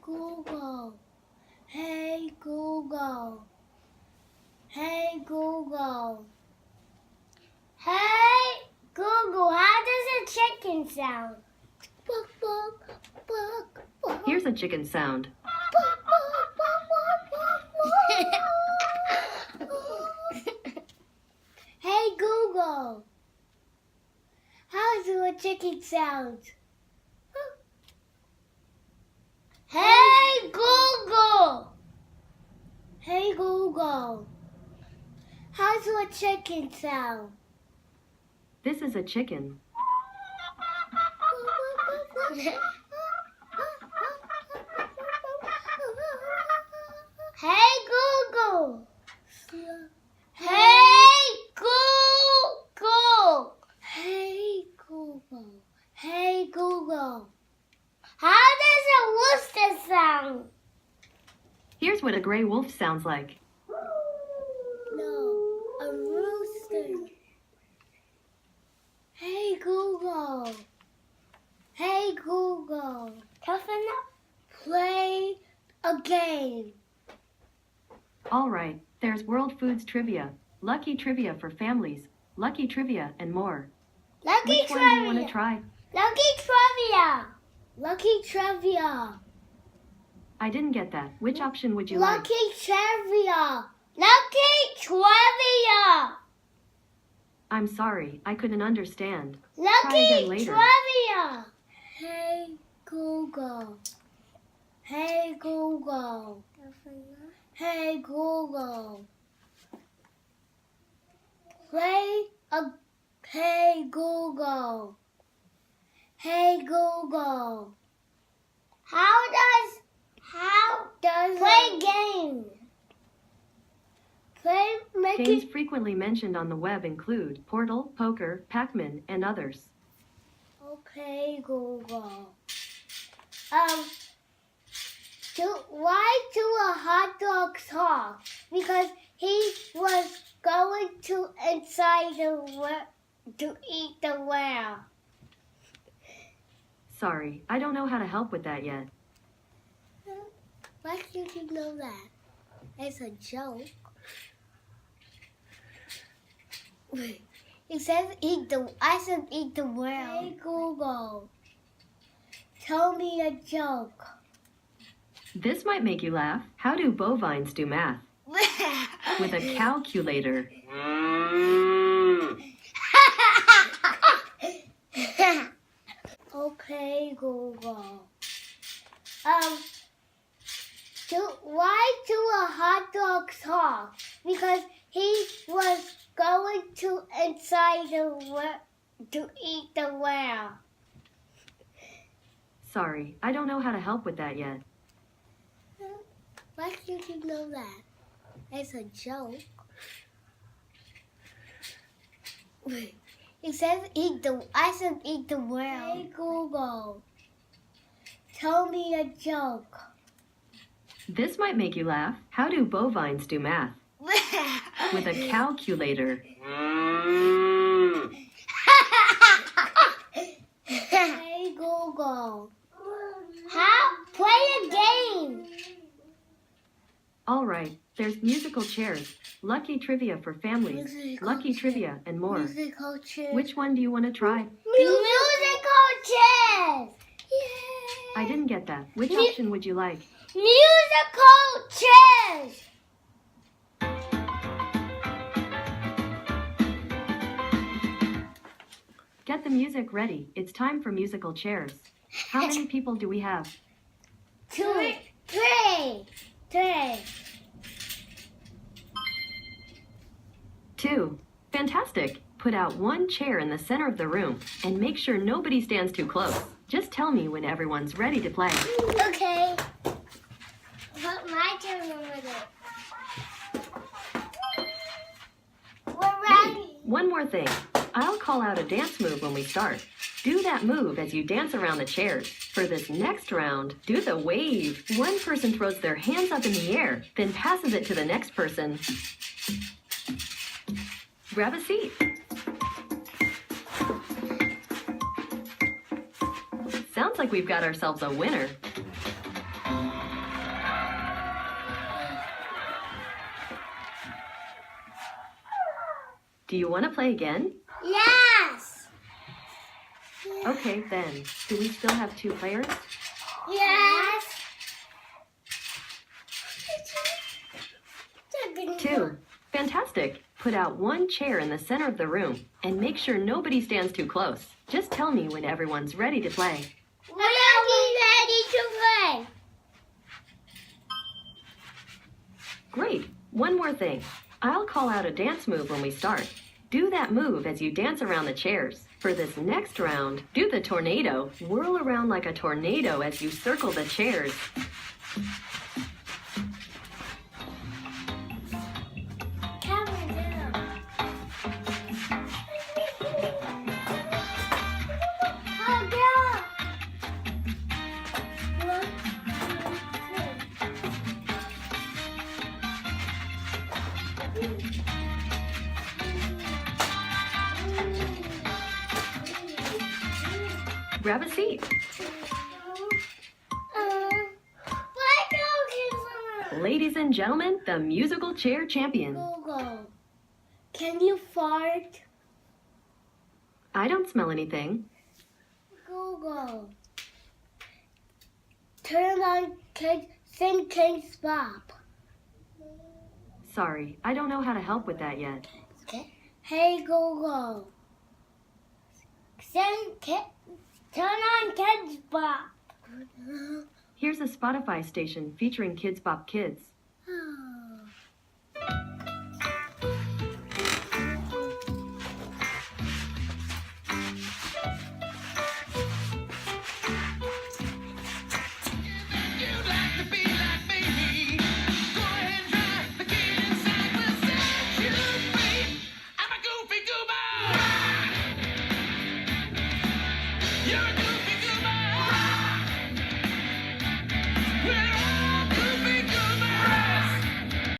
Google. Hey Google. Hey Google. Hey Google, how does a chicken sound? Buck, buck, buck, buck. Here's a chicken sound. Buck, buck, buck, buck, buck, buck. Hey Google, how does a chicken sound? Hey Google. Hey Google, how does a chicken sound? This is a chicken. Hey Google. Hey Google. Hey Google. Hey Google. How does a rooster sound? Here's what a gray wolf sounds like. No, a rooster. Hey Google. Hey Google. Toughen up. Play a game. All right, there's World Foods Trivia, Lucky Trivia for families, Lucky Trivia, and more. Lucky Which Trivia. one do you want to try? Lucky Trivia. Lucky Trivia. I didn't get that. Which option would you like? Lucky Trivia. Lucky Trivia. I'm sorry, I couldn't understand. Try Lucky again later. Trivia. Hey Google. Hey Google. Hey Google. Play a. Hey Google. Hey Google. How does play game? Games frequently mentioned on the web include Portal, Poker, Pac-Man, and others. Okay, Google. Why do a hot dog talk? Because he was going to inside to eat the whale. Sorry, I don't know how to help with that yet. Why did you know that? It's a joke. It says I said eat the whale. Hey Google, tell me a joke. This might make you laugh. How do bovines do math? With a calculator. Okay, Google. Why do a hot dog talk? Because he was going to inside to eat the whale. Sorry, I don't know how to help with that yet. Why did you know that? It's a joke. It says I said eat the whale. Hey Google, tell me a joke. This might make you laugh. How do bovines do math? With a calculator. Hey Google, play a game. All right, there's musical chairs, Lucky Trivia for families, Lucky Trivia, and more. Musical chairs. Which one do you want to try? Musical chairs. Yay. I didn't get that. Which option would you like? Musical chairs. Get the music ready. It's time for musical chairs. How many people do we have? Three. 2. Fantastic. Put out one chair in the center of the room and make sure nobody stands too close. Just tell me when everyone's ready to play. Okay. Put my turn over there. We're ready. One more thing. I'll call out a dance move when we start. Do that move as you dance around the chairs. For this next round, do the wave. One person throws their hands up in the air, then passes it to the next person. Grab a seat. Sounds like we've got ourselves a winner. Do you want to play again? Yes. Okay, then. Do we still have 2 players? Yes. 2. Fantastic. Put out 1 chair in the center of the room and make sure nobody stands too close. Just tell me when everyone's ready to play. We are ready to play. Great. One more thing. I'll call out a dance move when we start. Do that move as you dance around the chairs. For this next round, do the tornado. Whirl around like a tornado as you circle the chairs. Grab a seat. Ladies and gentlemen, the musical chair champion. Google, can you fart? I don't smell anything. Google, turn on Sing Kids Bop. Sorry, I don't know how to help with that yet. Okay. Hey Google, turn on Kids Bop. Here's a Spotify station featuring Kids Bop Kids.